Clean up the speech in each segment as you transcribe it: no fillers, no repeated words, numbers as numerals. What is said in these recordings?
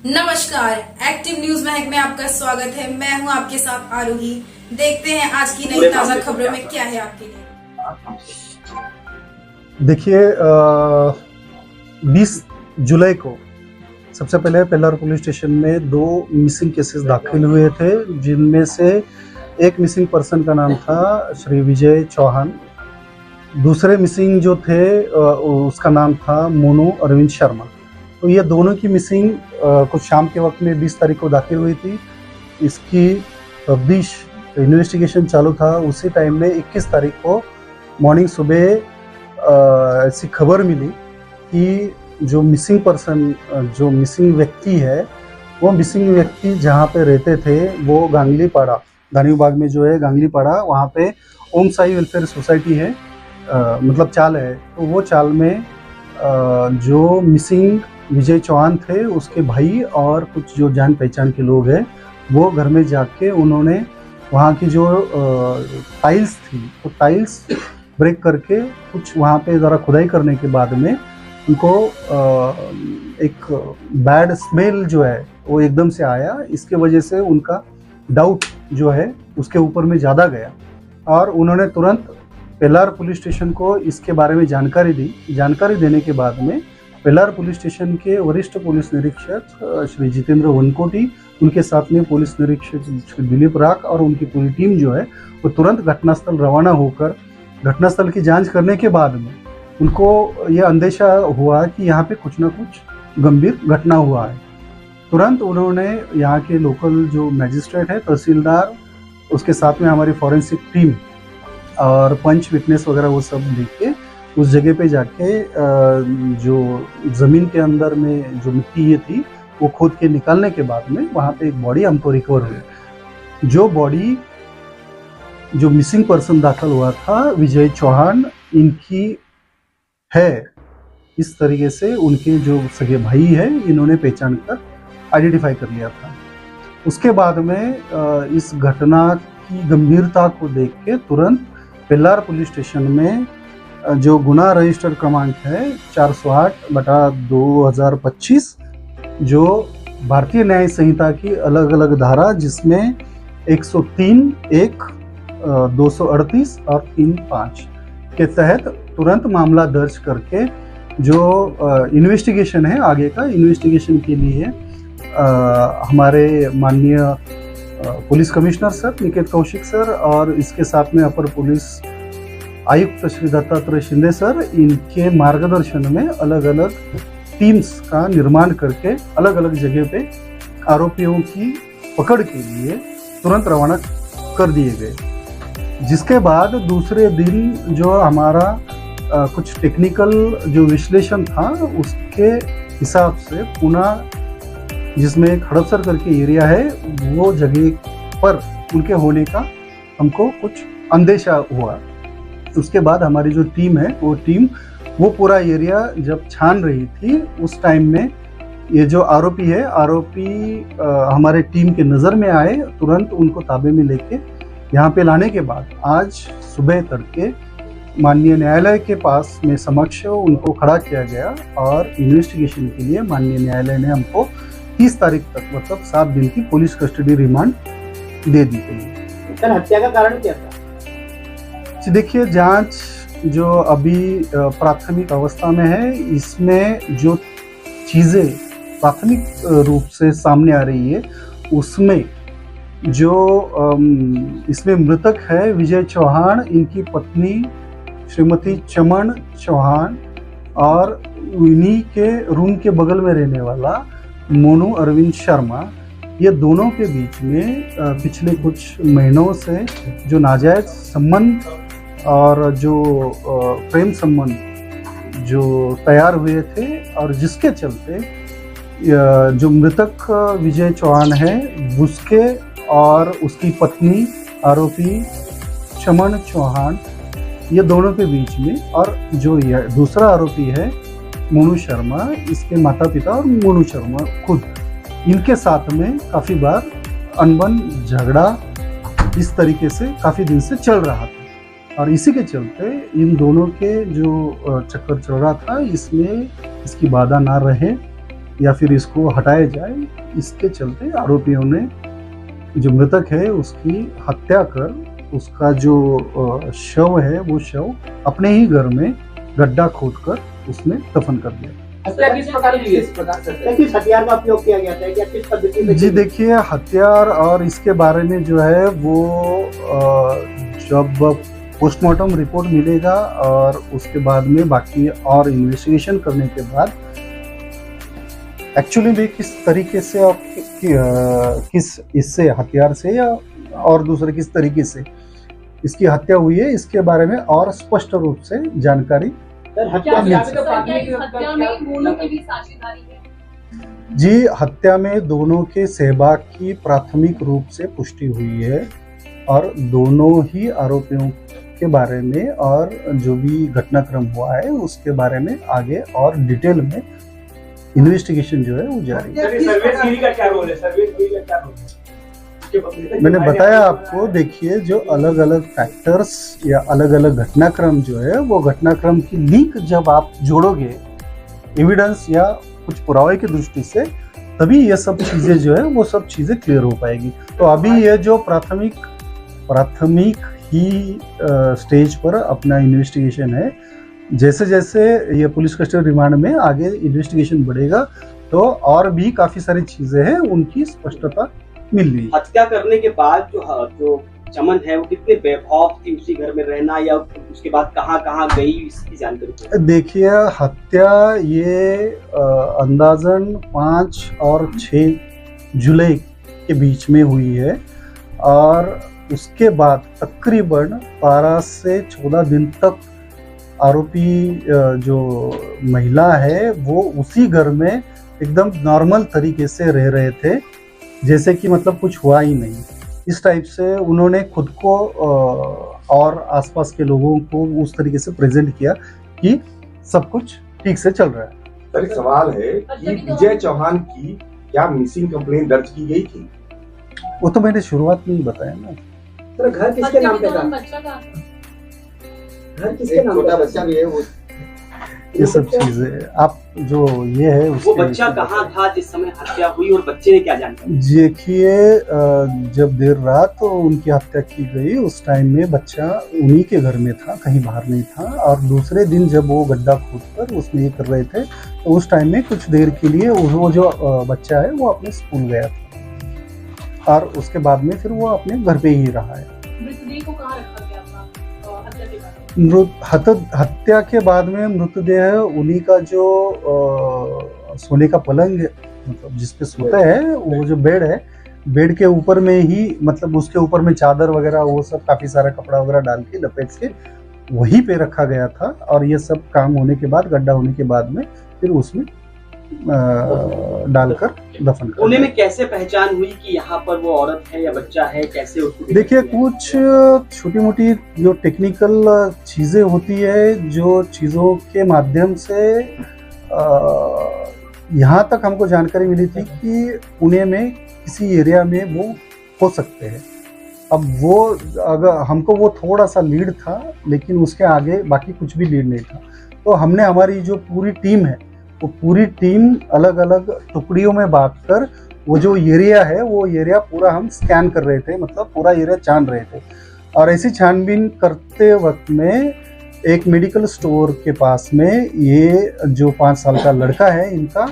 नमस्कार, active news महक में आपका स्वागत है। मैं हूं आपके साथ आरोही। देखते हैं आज की नई ताजा खबरों में क्या है आपके लिए। देखिए 20 जुलाई को सबसे पहले पेल्लार पुलिस स्टेशन में 2 मिसिंग केसेस दाखिल हुए थे, जिनमें से एक मिसिंग पर्सन का नाम था श्री विजय चौहान। दूसरे मिसिंग जो थे उसका नाम था मोनू अरविंद शर्मा। तो ये दोनों की मिसिंग कुछ शाम के वक्त में 20 तारीख को दाखिल हुई थी। इसकी तफ्तीश इन्वेस्टिगेशन चालू था। उसी टाइम में 21 तारीख को मॉर्निंग सुबह ऐसी खबर मिली कि जो मिसिंग पर्सन, जो मिसिंग व्यक्ति है, वो मिसिंग व्यक्ति जहाँ पे रहते थे वो गांगलीपाड़ा, दानियोबाग में जो है गांगलीपाड़ा, वहाँ पे ओम साई वेलफेयर सोसाइटी है, मतलब चाल है। तो वो चाल में जो मिसिंग विजय चौहान थे, उसके भाई और कुछ जो जान पहचान के लोग हैं, वो घर में जाके उन्होंने वहाँ की जो टाइल्स थी, तो टाइल्स ब्रेक करके कुछ वहाँ पे ज़रा खुदाई करने के बाद में उनको एक बैड स्मेल जो है वो एकदम से आया। इसके वजह से उनका डाउट जो है उसके ऊपर में ज़्यादा गया और उन्होंने तुरंत पेल्लार पुलिस स्टेशन को इसके बारे में जानकारी दी। जानकारी देने के बाद में पेल्लार पुलिस स्टेशन के वरिष्ठ पुलिस निरीक्षक श्री जितेंद्र वनकोटी, उनके साथ में पुलिस निरीक्षक श्री दिलीप राख और उनकी पूरी टीम जो है वो तुरंत घटनास्थल रवाना होकर घटनास्थल की जांच करने के बाद में उनको ये अंदेशा हुआ कि यहाँ पे कुछ ना कुछ गंभीर घटना हुआ है। तुरंत उन्होंने यहाँ के लोकल जो मैजिस्ट्रेट है, तहसीलदार, उसके साथ में हमारी फॉरेंसिक टीम और पंच विटनेस वगैरह वो सब देख के उस जगह पे जाके जो ज़मीन के अंदर में जो मिट्टी ये थी वो खोद के निकालने के बाद में वहाँ पे एक बॉडी हमको रिकवर हुई। जो बॉडी जो मिसिंग पर्सन दाखिल हुआ था विजय चौहान, इनकी है। इस तरीके से उनके जो सगे भाई है, इन्होंने पहचान कर आइडेंटिफाई कर लिया था। उसके बाद में इस घटना की गंभीरता को देख के तुरंत पेल्लार पुलिस स्टेशन में जो गुना रजिस्टर क्रमांक है 408/2025, जो भारतीय न्याय संहिता की अलग अलग धारा, जिसमें 103, 1, 238 और 3(5) के तहत तुरंत मामला दर्ज करके जो इन्वेस्टिगेशन है, आगे का इन्वेस्टिगेशन के लिए हमारे माननीय police commissioner sir Niket Kaushik sir और इसके साथ में अपर पुलिस आयुक्त श्री दत्तात्रेय शिंदे सर, इनके मार्गदर्शन में अलग अलग टीम्स का निर्माण करके अलग अलग जगह पे आरोपियों की पकड़ के लिए तुरंत रवाना कर दिए गए। जिसके बाद दूसरे दिन जो हमारा कुछ टेक्निकल जो विश्लेषण था, उसके हिसाब से पुनः जिसमें एक हड़पसर करके एरिया है, वो जगह पर उनके होने का हमको कुछ अंदेशा हुआ। उसके बाद हमारी जो टीम है वो पूरा एरिया जब छान रही थी, उस टाइम में ये जो आरोपी है, हमारे टीम के नज़र में आए। तुरंत उनको ताबे में लेके यहाँ पे लाने के बाद आज सुबह तड़के माननीय न्यायालय के पास में समक्ष उनको खड़ा किया गया और इन्वेस्टिगेशन के लिए माननीय न्यायालय ने हमको 30 तारीख तक, मतलब 7 दिन की पुलिस कस्टडी रिमांड दे दी गई। सर, हत्या का कारण क्या था? देखिए, जांच जो अभी प्राथमिक अवस्था में है, इसमें जो चीज़ें प्राथमिक रूप से सामने आ रही है, उसमें जो इसमें मृतक है विजय चौहान, इनकी पत्नी श्रीमती चमन चौहान और इन्हीं के रूम के बगल में रहने वाला मोनू अरविंद शर्मा, ये दोनों के बीच में पिछले कुछ महीनों से जो नाजायज संबंध और जो प्रेम संबंध जो तैयार हुए थे, और जिसके चलते जो मृतक विजय चौहान है, उसके और उसकी पत्नी आरोपी चमन चौहान, ये दोनों के बीच में, और जो यह दूसरा आरोपी है मोनू शर्मा, इसके माता पिता और मोनू शर्मा खुद, इनके साथ में काफ़ी बार अनबन झगड़ा इस तरीके से काफ़ी दिन से चल रहा था। और इसी के चलते इन दोनों के जो चक्कर चल रहा था, इसमें इसकी बाधा ना रहे या फिर इसको हटाया जाए, इसके चलते आरोपियों ने जो मृतक है उसकी हत्या कर उसका जो शव है वो शव अपने ही घर में गड्ढा खोदकर उसमें दफन कर दिया। किस प्रकार की किस हथियार का उपयोग किया गया था या किस पद्धति से? जी देखिए, हथियार और इसके बारे में जो है वो जब पोस्टमार्टम रिपोर्ट मिलेगा और उसके बाद में बाकी और इन्वेस्टिगेशन करने के बाद एक्चुअली भी किस तरीके से और किस इससे हथियार से या और दूसरे किस तरीके से इसकी हत्या हुई है, इसके बारे में और स्पष्ट रूप से जानकारी जी हत्या में दोनों के सहभाग की प्राथमिक रूप से पुष्टि हुई है और दोनों ही आरोपियों के बारे में और जो भी घटनाक्रम हुआ है उसके बारे में आगे और डिटेल में इन्वेस्टिगेशन जो है वो जारी है। मैंने बताया आपको, देखिए जो अलग अलग फैक्टर्स या अलग अलग घटनाक्रम जो है वो घटनाक्रम की लिंक जब आप जोड़ोगे एविडेंस या कुछ पुरावे की दृष्टि से, तभी ये सब चीजें जो है वो सब चीजें क्लियर हो पाएगी। तो अभी ये जो प्राथमिक ही स्टेज पर अपना इन्वेस्टिगेशन है, जैसे जैसे ये पुलिस कस्टडी रिमांड में आगे इन्वेस्टिगेशन बढ़ेगा तो और भी काफी सारी चीजें हैं उनकी स्पष्टता मिल रही। हत्या करने के बाद जो चमन है वो कितने बेखौफ थी उसी घर में रहना या उसके बाद कहाँ गई, इसकी जानकारी? देखिए हत्या ये अंदाजन 5 और 6 जुलाई के बीच में हुई है और उसके बाद तकरीबन 12 से 14 दिन तक आरोपी जो महिला है वो उसी घर में एकदम नॉर्मल तरीके से रह रहे थे, जैसे कि मतलब कुछ हुआ ही नहीं। इस टाइप से उन्होंने खुद को और आसपास के लोगों को उस तरीके से प्रेजेंट किया कि सब कुछ ठीक से चल रहा है। सर एक सवाल है कि विजय चौहान की क्या मिसिंग कंप्लेन दर्ज की गई थी? वो तो मैंने शुरुआत में ही बताया ना। सर घर किसके नाम पे था? घर किसके नाम पे? छोटा बच्चा भी है वो। ये सब चीजें आप जो ये है वो बच्चा कहाँ था जिस समय हत्या हुई और बच्चे ने क्या जानकारी? देखिए जब देर रात तो उनकी हत्या की गई उस टाइम में बच्चा उन्हीं के घर में था, कहीं बाहर नहीं था। और दूसरे दिन जब वो गड्ढा खोदकर उसमें ये कर रहे थे तो उस टाइम में कुछ देर के लिए वो जो बच्चा है वो अपने स्कूल गया था और उसके बाद में फिर वो अपने घर पे ही रहा है। मृतदेह को कहाँ रखा गया था हत्या के बाद? हत्या के बाद में मृतदेह उन्हीं का जो सोने का पलंग मतलब जिसपे सोता है वो जो बेड है, बेड के ऊपर में ही मतलब उसके ऊपर में चादर वगैरह वो सब काफी सारा कपड़ा वगैरह डाल के लपेट के वहीं पे रखा गया था। और ये सब काम होने के बाद गड्ढा होने के बाद में फिर उसमें डालकर दफन कर। पुणे में कैसे पहचान हुई कि यहाँ पर वो औरत है या बच्चा है, कैसे उसको? देखिए कुछ छोटी मोटी जो टेक्निकल चीजें होती है, जो चीजों के माध्यम से यहाँ तक हमको जानकारी मिली थी कि पुणे में किसी एरिया में वो हो सकते हैं। अब वो अगर हमको वो थोड़ा सा लीड था लेकिन उसके आगे बाकी कुछ भी लीड नहीं था। तो हमने हमारी जो पूरी टीम है वो पूरी टीम अलग अलग टुकड़ियों में बांटकर वो जो एरिया है वो एरिया पूरा हम स्कैन कर रहे थे, मतलब पूरा एरिया छान रहे थे। और ऐसी छानबीन करते वक्त में एक मेडिकल स्टोर के पास में ये जो 5 साल का लड़का है इनका,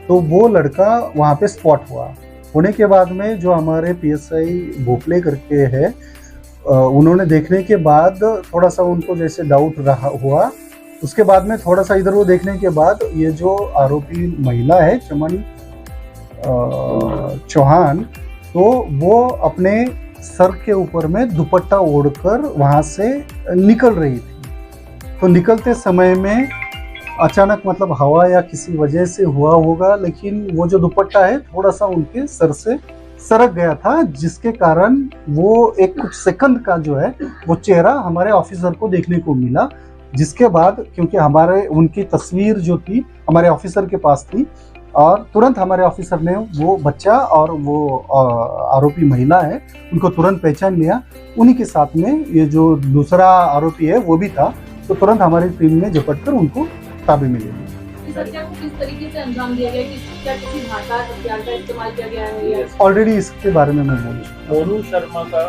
तो वो लड़का वहाँ पे स्पॉट हुआ। होने के बाद में जो हमारे PSI भोपले करके है उन्होंने देखने के बाद थोड़ा सा उनको जैसे डाउट रहा हुआ। उसके बाद में थोड़ा सा इधर वो देखने के बाद ये जो आरोपी महिला है चमन चौहान, तो वो अपने सर के ऊपर में दुपट्टा ओढ़कर वहाँ से निकल रही थी। तो निकलते समय में अचानक मतलब हवा या किसी वजह से हुआ होगा, लेकिन वो जो दुपट्टा है थोड़ा सा उनके सर से सरक गया था, जिसके कारण वो एक कुछ सेकंड का जो है वो चेहरा हमारे ऑफिसर को देखने को मिला। जिसके बाद क्योंकि हमारे उनकी तस्वीर जो थी हमारे ऑफिसर के पास थी और तुरंत हमारे ऑफिसर ने वो बच्चा और वो आरोपी महिला है उनको तुरंत पहचान लिया। उन्हीं के साथ में ये जो दूसरा आरोपी है वो भी था, तो तुरंत हमारी टीम ने झपट कर उनको ताबे में ले लिया। इस हत्या को किस तरीके से अंजाम दिया गया, क्या किसी धारदार हथियार का इस्तेमाल किया गया है या ऑलरेडी इसके बारे में मैं बोल चुका हूँ। मोनू शर्मा का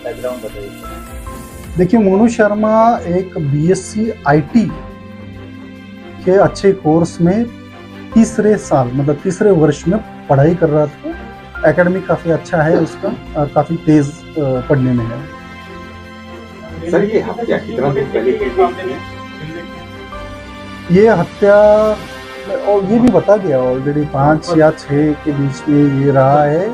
बैकग्राउंड बताइए। देखिए, मोनू शर्मा एक बीएससी आईटी के अच्छे कोर्स में तीसरे साल मतलब तीसरे वर्ष में पढ़ाई कर रहा था। एकेडमिक काफ़ी अच्छा है उसका और काफ़ी तेज पढ़ने में है। सर ये हत्या कितना दिन पहले की गई थी? ये हत्या और ये भी बता दिया ऑलरेडी 5 या 6 के बीच में ये रहा है।